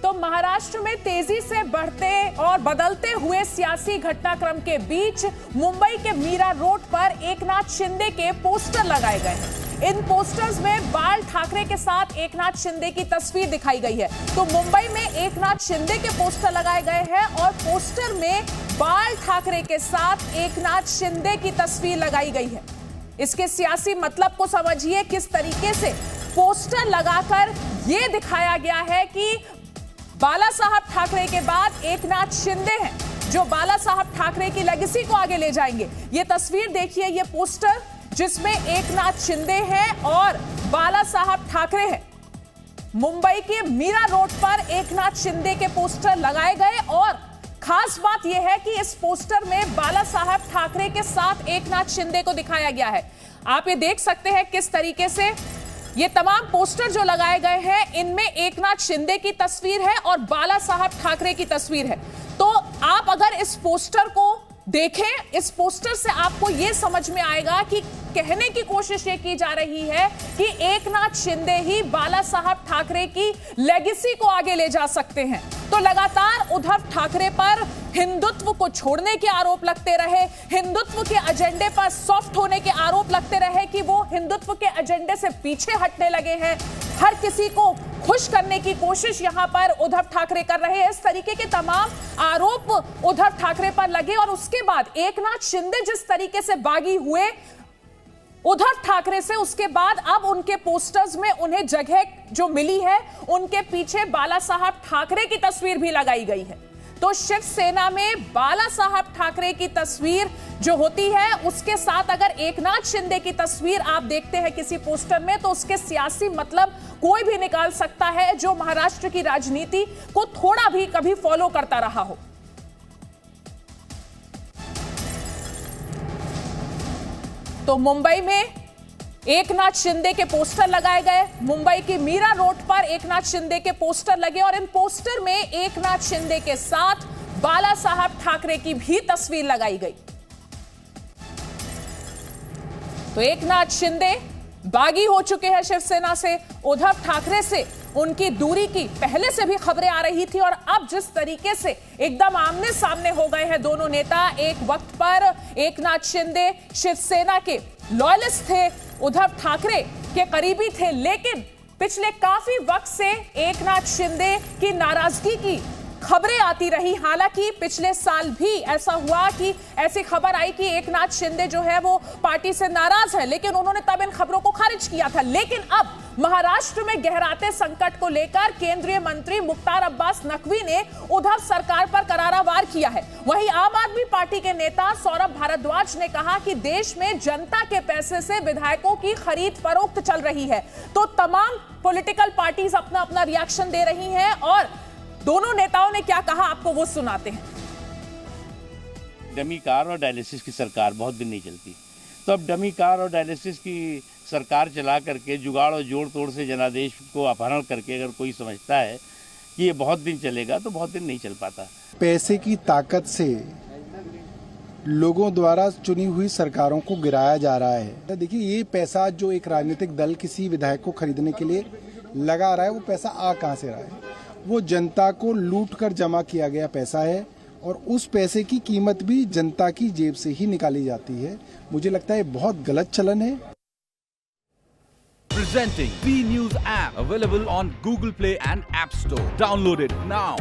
तो महाराष्ट्र में तेजी से बढ़ते और बदलते हुए सियासी घटनाक्रम के बीच मुंबई के मीरा रोड पर एकनाथ शिंदे के पोस्टर लगाए गए हैं। इन पोस्टर्स में बाल ठाकरे के साथ एकनाथ शिंदे की तस्वीर दिखाई गई है। तो मुंबई में एकनाथ शिंदे के पोस्टर लगाए गए हैं और पोस्टर में बाल ठाकरे के साथ एकनाथ शिंदे की तस्वीर लगाई गई है। इसके सियासी मतलब को समझिए, किस तरीके से पोस्टर लगाकर यह दिखाया गया है कि बाला साहब ठाकरे के बाद एकनाथ शिंदे हैं जो बाला साहब ठाकरे की लेगेसी को आगे ले जाएंगे। ये तस्वीर देखिए, ये पोस्टर जिसमें एकनाथ शिंदे हैं और बाला साहब ठाकरे हैं। मुंबई के मीरा रोड पर एकनाथ शिंदे के पोस्टर लगाए गए और खास बात यह है कि इस पोस्टर में बाला साहब ठाकरे के साथ एकनाथ शिंदे को दिखाया गया है। आप ये देख सकते हैं किस तरीके से ये तमाम पोस्टर जो लगाए गए हैं, इनमें एकनाथ शिंदे की तस्वीर है और बाला साहब ठाकरे की तस्वीर है। तो आप अगर इस पोस्टर को देखें, इस पोस्टर से आपको यह समझ में आएगा कि कहने की कोशिश ये की जा रही है कि एकनाथ शिंदे ही बाला साहब ठाकरे की लेगेसी को आगे ले जा सकते हैं। तो लगातार उद्धव ठाकरे पर हिंदुत्व को छोड़ने के आरोप लगते रहे, हिंदुत्व के एजेंडे पर सॉफ्ट होने के आरोप लगते रहे कि वो हिंदुत्व के एजेंडे से पीछे हटने लगे हैं। हर किसी को खुश करने की कोशिश यहां पर उद्धव ठाकरे कर रहे हैं। इस तरीके के तमाम आरोप उद्धव ठाकरे पर लगे और उसके बाद एकनाथ शिंदे जिस तरीके से बागी हुए उद्धव ठाकरे से, उसके बाद अब उनके पोस्टर्स में उन्हें जगह जो मिली है, उनके पीछे बाला साहब ठाकरे की तस्वीर भी लगाई गई है। तो शिवसेना में बाला साहब ठाकरे की तस्वीर जो होती है, उसके साथ अगर एकनाथ शिंदे की तस्वीर आप देखते हैं किसी पोस्टर में, तो उसके सियासी मतलब कोई भी निकाल सकता है जो महाराष्ट्र की राजनीति को थोड़ा भी कभी फॉलो करता रहा हो। तो मुंबई में एकनाथ शिंदे के पोस्टर लगाए गए, मुंबई की मीरा रोड पर एकनाथ शिंदे के पोस्टर लगे और इन पोस्टर में एकनाथ शिंदे के साथ बाला साहब ठाकरे की भी तस्वीर लगाई गई। तो एकनाथ शिंदे बागी हो चुके हैं शिवसेना से, उद्धव ठाकरे से उनकी दूरी की पहले से भी खबरें आ रही थी और अब जिस तरीके से एकदम आमने सामने हो गए हैं दोनों नेता। एक वक्त पर एकनाथ शिंदे शिवसेना के लॉयलिस्ट थे, उद्धव ठाकरे के करीबी थे, लेकिन पिछले काफी वक्त से एकनाथ शिंदे की नाराजगी की खबरें आती रही। हालांकि पिछले साल भी ऐसा हुआ कि ऐसी खबर आई कि एकनाथ शिंदे जो है वो पार्टी से नाराज है, लेकिन उन्होंने तब इन खबरों को खारिज किया था। लेकिन अब महाराष्ट्र में गहराते संकट को लेकर केंद्रीय मंत्री मुख्तार अब्बास नकवी ने उद्धव सरकार पर करारा वार किया है। वहीं आम आदमी पार्टी के नेता सौरभ भारद्वाज ने कहा कि देश में जनता के पैसे से विधायकों की खरीद फरोख्त चल रही है। तो तमाम पॉलिटिकल पार्टीज अपना अपना रिएक्शन दे रही हैं और दोनों नेताओं ने क्या कहा आपको वो सुनाते हैं। डमी कार और डायलिसिस की सरकार बहुत दिन नहीं चलती, तो अब डमी कार और डायलिसिस की सरकार चला करके जुगाड़ और जोड़ तोड़ से जनादेश को अपहरण करके अगर कोई समझता है कि ये बहुत दिन चलेगा, तो बहुत दिन नहीं चल पाता। पैसे की ताकत से लोगों द्वारा चुनी हुई सरकारों को गिराया जा रहा है। देखिए, ये पैसा जो एक राजनीतिक दल किसी विधायक को खरीदने के लिए लगा रहा है, वो पैसा आ कहाँ से रहा है? वो जनता को लूट कर जमा किया गया पैसा है और उस पैसे की कीमत भी जनता की जेब से ही निकाली जाती है। मुझे लगता है बहुत गलत चलन है। Presenting B News app available on Google Play and App Store. Download it now.